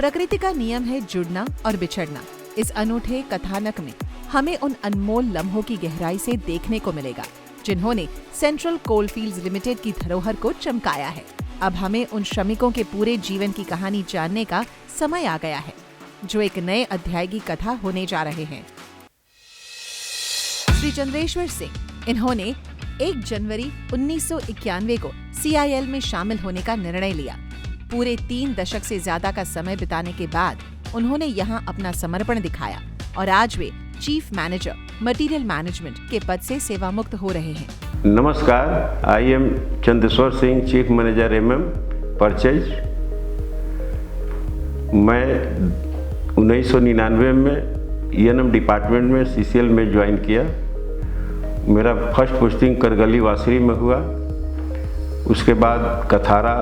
प्रकृति का नियम है जुड़ना और बिछड़ना। इस अनूठे कथानक में हमें उन अनमोल लम्हों की गहराई से देखने को मिलेगा जिन्होंने सेंट्रल कोलफील्ड्स लिमिटेड की धरोहर को चमकाया है। अब हमें उन श्रमिकों के पूरे जीवन की कहानी जानने का समय आ गया है, जो एक नए अध्याय की कथा होने जा रहे हैं। श्री चंद्रेश्वर सिंह, इन्होंने 1 जनवरी 1991 को CIL में शामिल होने का निर्णय लिया। पूरे 3 दशक से ज्यादा का समय बिताने के बाद उन्होंने यहाँ अपना समर्पण दिखाया और आज वे चीफ मैनेजर मटेरियल मैनेजमेंट के पद से सेवा मुक्त हो रहे हैं। नमस्कार, I am Chandreshwar Singh, chief manager MM purchase. मैं 1999 में ENM डिपार्टमेंट में CCL में ज्वाइन किया। मेरा फर्स्ट पोस्टिंग करगली वासरी में हुआ, उसके बाद कथारा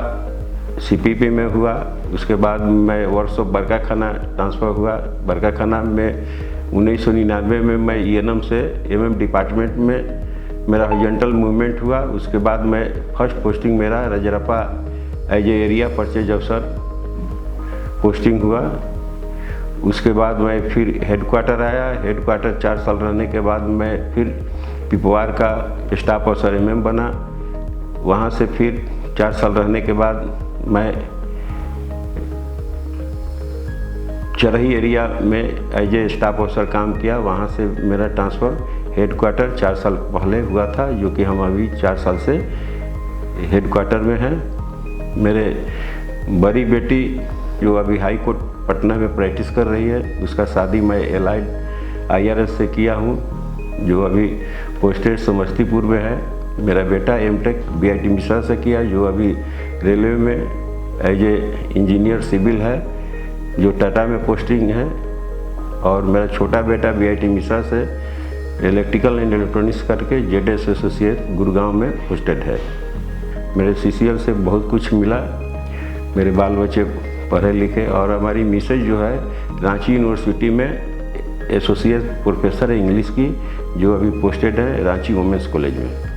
CPP में हुआ, उसके बाद मैं वर्कशॉप बरकाखाना ट्रांसफ़र हुआ। बरकाखाना में 1999 में मैं ENM से MM डिपार्टमेंट में मेरा हॉरिजॉन्टल मूवमेंट हुआ। उसके बाद मैं फर्स्ट पोस्टिंग मेरा Rajrappa as a area purchase अफसर पोस्टिंग हुआ। उसके बाद मैं फिर हेडक्वार्टर आया। हेडक्वार्टर 4 साल रहने के बाद मैं फिर पिपवार का स्टाफ अफसर MM बना। वहाँ से फिर 4 साल रहने के बाद मैं चरही एरिया में एज ए स्टाफ अफसर काम किया। वहाँ से मेरा ट्रांसफ़र हेडक्वार्टर 4 साल पहले हुआ था, जो कि हम अभी 4 साल से हेडक्वार्टर में हैं। मेरे बड़ी बेटी जो अभी हाई कोर्ट पटना में प्रैक्टिस कर रही है, उसका शादी मैं एलाइड IRS से किया हूँ, जो अभी पोस्टेड समस्तीपुर में है। मेरा बेटा M.Tech BIT मिश्रा से किया, जो अभी रेलवे में एज ए इंजीनियर सिविल है, जो टाटा में पोस्टिंग है। और मेरा छोटा बेटा BIT मिश्रा से इलेक्ट्रिकल एंड इलेक्ट्रॉनिक्स करके ZS एसोसिएट गुड़गांव में पोस्टेड है। मेरे CCL से बहुत कुछ मिला। मेरे बाल बच्चे पढ़े लिखे, और हमारी मिसेज जो है रांची यूनिवर्सिटी में एसोसिएट प्रोफेसर है इंग्लिश की, जो अभी पोस्टेड है रांची वुमेंस कॉलेज में।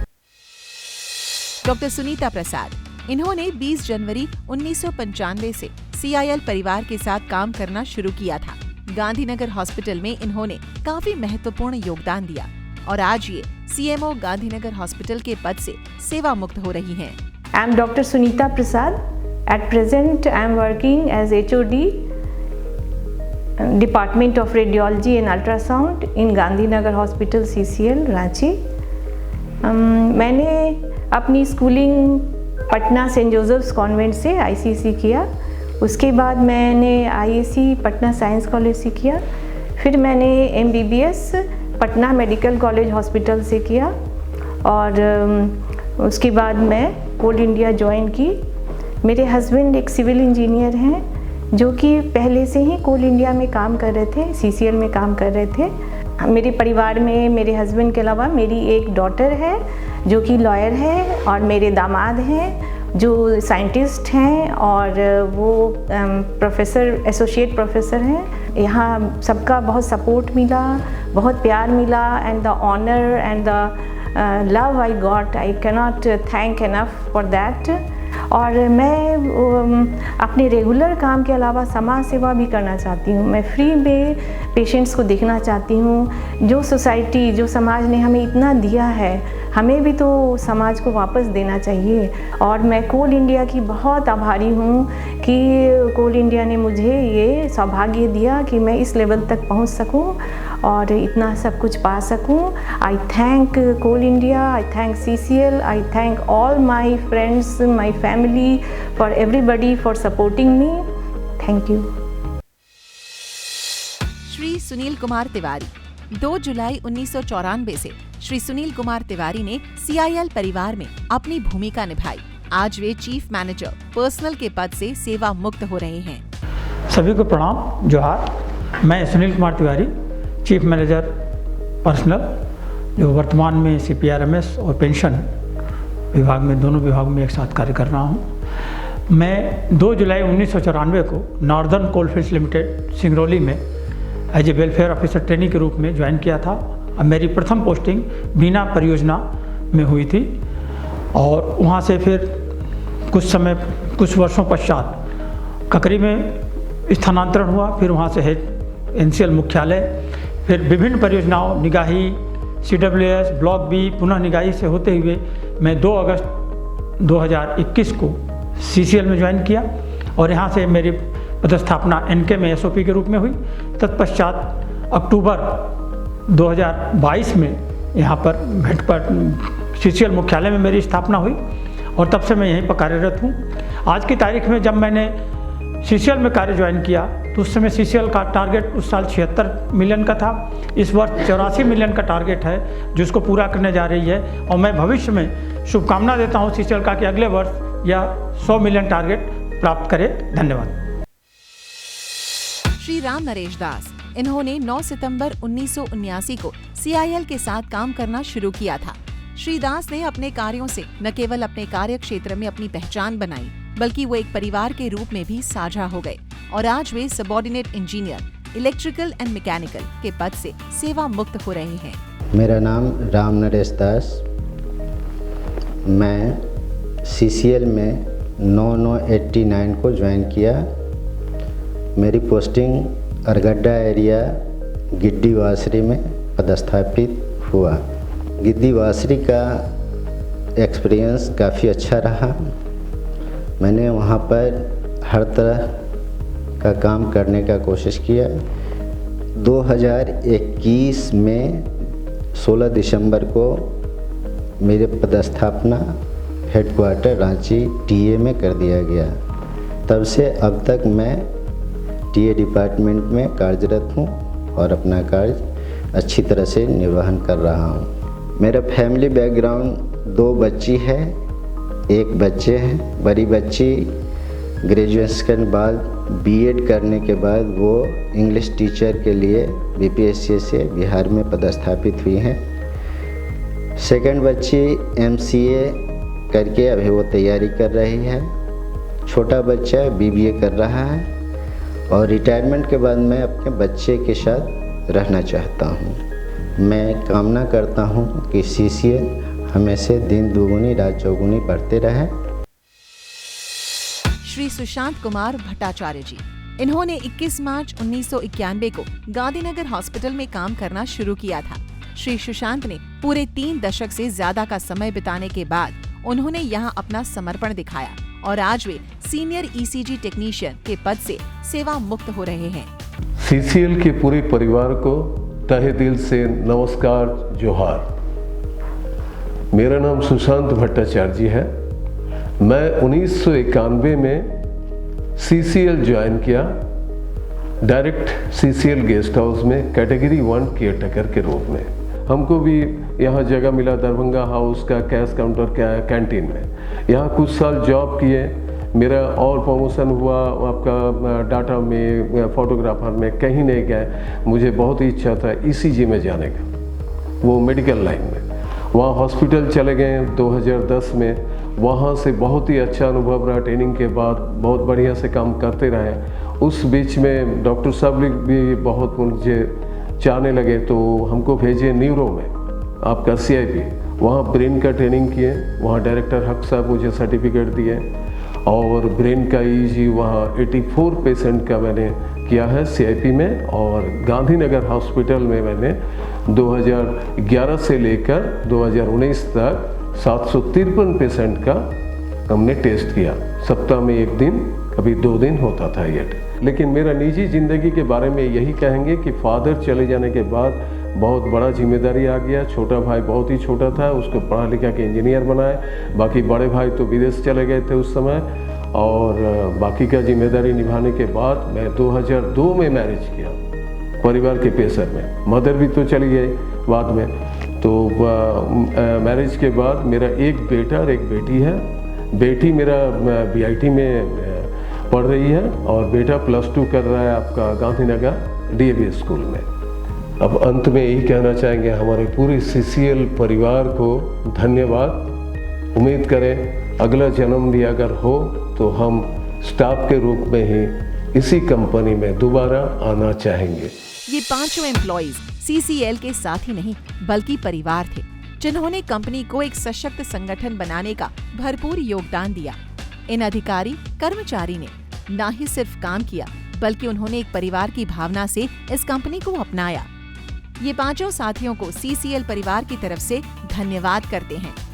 डॉक्टर सुनीता प्रसाद, इन्होंने 20 जनवरी 1995 से CIL परिवार के साथ काम करना शुरू किया था। गांधीनगर हॉस्पिटल में इन्होंने काफी महत्वपूर्ण योगदान दिया और आज ये CMO गांधीनगर हॉस्पिटल के पद से सेवा मुक्त हो रही हैं। I am Dr. Sunita Prasad. At present, I am working as HOD, Department of Radiology and Ultrasound in Gandhinagar Hospital CCL, Ranchi. मैंने अपनी schooling Patna Saint Joseph's convent से ICC किया। उसके बाद मैंने IAC पटना साइंस कॉलेज से किया। फिर मैंने MBBS Patna medical college hospital से किया, और उसके बाद मैं कोल इंडिया ज्वाइन की। मेरे हस्बैंड एक सिविल इंजीनियर हैं, जो कि पहले से ही कोल इंडिया में काम कर रहे थे, CCL में काम कर रहे थे। मेरे परिवार में मेरे हस्बैंड के अलावा मेरी एक डॉटर है जो कि लॉयर है, और मेरे दामाद हैं जो साइंटिस्ट हैं, और वो प्रोफेसर, एसोसिएट प्रोफेसर हैं। यहाँ सबका बहुत सपोर्ट मिला, बहुत प्यार मिला, and the honour and the love I got, I cannot thank enough for that. और मैं अपने रेगुलर काम के अलावा समाज सेवा भी करना चाहती हूँ। मैं फ्री में पेशेंट्स को देखना चाहती हूँ। जो सोसाइटी, जो समाज ने हमें इतना दिया है, हमें भी तो समाज को वापस देना चाहिए। और मैं कोल इंडिया की बहुत आभारी हूँ कि कोल इंडिया ने मुझे ये सौभाग्य दिया कि मैं इस लेवल तक पहुँच सकूँ और इतना सब कुछ पा सकूँ। I thank Coal India, I thank CCL, I thank all my friends, my family, for everybody for supporting me. Thank you. Shri Sunil Kumar Tiwari, 2 जुलाई 1994 से श्री सुनील कुमार तिवारी ने CIL परिवार में अपनी भूमिका निभाई। आज वे चीफ मैनेजर पर्सनल के पद से सेवा मुक्त हो रहे हैं। सभी को प्रणाम, जोहार। मैं Sunil Kumar Tiwari, chief manager personnel, जो वर्तमान में CPRMS और पेंशन विभाग में, दोनों विभाग में एक साथ कार्य कर रहा हूँ। मैं 2 जुलाई 1994 को नॉर्दर्न कोलफील्ड्स लिमिटेड सिंगरौली में as a welfare officer training के रूप में ज्वाइन किया था। अब मेरी प्रथम पोस्टिंग बीना परियोजना में हुई थी, और वहाँ से फिर कुछ वर्षों पश्चात ककरी में स्थानांतरण हुआ, फिर वहाँ से हेड NCL मुख्यालय, फिर विभिन्न परियोजनाओं निगाही, CWS, ब्लॉक बी, पुनः निगाही से होते हुए मैं 2 अगस्त 2021 को CCL में ज्वाइन किया और यहाँ से मेरी पदस्थापना NK में SOP के रूप में हुई। तत्पश्चात अक्टूबर 2022 में यहाँ पर CCL मुख्यालय में मेरी स्थापना हुई और तब से मैं यहीं पर कार्यरत हूँ। आज की तारीख में जब मैंने CCL में कार्य ज्वाइन किया तो उस समय CCL का टारगेट उस साल 76 मिलियन का था। इस वर्ष 84 मिलियन का टारगेट है जिसको पूरा करने जा रही है और मैं भविष्य में शुभकामना देता हूँ CCL का कि अगले वर्ष यह 100 मिलियन टारगेट प्राप्त करे। धन्यवाद। श्री राम नरेश दास, इन्होंने 9 सितंबर 1979 को CIL के साथ काम करना शुरू किया था। श्री दास ने अपने कार्यों से न केवल अपने कार्य क्षेत्र में अपनी पहचान बनाई, बल्कि वो एक परिवार के रूप में भी साझा हो गए और आज वे subordinate engineer electrical and mechanical के पद से सेवा मुक्त हो रहे हैं। मेरा नाम राम नरेश दास, मैं CCL में 9/9/89 को ज्वाइन किया। मेरी पोस्टिंग अरगड्डा एरिया गिड्डी वासरी में पदस्थापित हुआ। गिद्दी वासरी का एक्सपीरियंस काफ़ी अच्छा रहा। मैंने वहाँ पर हर तरह का काम करने का कोशिश किया। 2021 में 16 दिसंबर को मेरे पदस्थापना हेडक्वार्टर रांची TA में कर दिया गया। तब से अब तक मैं TA डिपार्टमेंट में कार्यरत हूँ और अपना कार्य अच्छी तरह से निर्वहन कर रहा हूँ। मेरा फैमिली बैकग्राउंड 2 बच्ची है, 1 बच्चे हैं। बड़ी बच्ची ग्रेजुएशन के बाद B.Ed करने के बाद वो इंग्लिश टीचर के लिए BPSC से बिहार में पदस्थापित हुई हैं। सेकंड बच्ची MCA करके अभी वो तैयारी कर रही है। छोटा बच्चा BBA कर रहा है और रिटायरमेंट के बाद मैं अपने बच्चे के साथ रहना चाहता हूँ। मैं कामना करता हूँ कि CCL हमेशा दिन दुगुनी रात चौगुनी बढ़ते रहे। श्री सुशांत कुमार भट्टाचार्य जी, इन्होंने 21 मार्च 1991 को गांधीनगर हॉस्पिटल में काम करना शुरू किया था। श्री सुशांत ने पूरे 3 दशक से ज्यादा का समय बिताने के बाद उन्होंने यहाँ अपना समर्पण दिखाया और आज वे सीनियर ECG टेक्नीशियन के पद से सेवा मुक्त हो रहे हैं। CCL के पूरे परिवार को तहे दिल से नमस्कार, जोहार। मेरा नाम सुशांत भट्टाचार्य जी है। मैं 1991 में CCL ज्वाइन किया, डायरेक्ट CCL गेस्ट हाउस में कैटेगरी 1 केयरटेकर के रूप में। हमको भी यहाँ जगह मिला दरभंगा हाउस का कैश काउंटर कैंटीन में। यहाँ कुछ साल जॉब किए, मेरा और प्रमोशन हुआ आपका डाटा में, फोटोग्राफर में, कहीं नहीं गए। मुझे बहुत ही इच्छा था ECG में जाने का, वो मेडिकल लाइन में। वहाँ हॉस्पिटल चले गए 2010 में। वहाँ से बहुत ही अच्छा अनुभव रहा। ट्रेनिंग के बाद बहुत बढ़िया से काम करते रहे। उस बीच में डॉक्टर साहब भी बहुत मुझे चाहने लगे तो हमको भेजे न्यूरो में, आपका CIP। वहाँ ब्रेन का ट्रेनिंग किए। वहाँ डायरेक्टर हक साहब मुझे सर्टिफिकेट दिए और ब्रेन का EEG वहाँ 84 पेशेंट का मैंने किया है CIP में। और गांधीनगर हॉस्पिटल में मैंने 2011 से लेकर 2019 तक 753 पेशेंट का हमने टेस्ट किया। सप्ताह में 1 दिन, कभी 2 दिन होता था ये। लेकिन मेरा निजी ज़िंदगी के बारे में यही कहेंगे कि फादर चले जाने के बाद बहुत बड़ा जिम्मेदारी आ गया। छोटा भाई बहुत ही छोटा था, उसको पढ़ा लिखा के इंजीनियर बनाए। बाकी बड़े भाई तो विदेश चले गए थे उस समय। और बाकी का जिम्मेदारी निभाने के बाद मैं 2002 में मैरिज किया परिवार के प्रेशर में। मदर भी तो चली गई बाद में। तो मैरिज के बाद मेरा 1 बेटा और 1 बेटी है। बेटी मेरा BIT में पढ़ रही है और बेटा +2 कर रहा है आपका गांधीनगर DAV स्कूल में। अब अंत में यही कहना चाहेंगे हमारे पूरे CCL परिवार को धन्यवाद। उम्मीद करें अगला जन्म भी अगर हो तो हम स्टाफ के रूप में ही इसी कंपनी में दोबारा आना चाहेंगे। ये 5 एम्प्लॉइज CCL के साथ ही नहीं बल्कि परिवार थे, जिन्होंने कंपनी को एक सशक्त संगठन बनाने का भरपूर योगदान दिया। इन अधिकारी कर्मचारी ने न ही सिर्फ काम किया बल्कि उन्होंने एक परिवार की भावना से इस कंपनी को अपनाया। ये पांचों साथियों को CCL परिवार की तरफ से धन्यवाद करते हैं।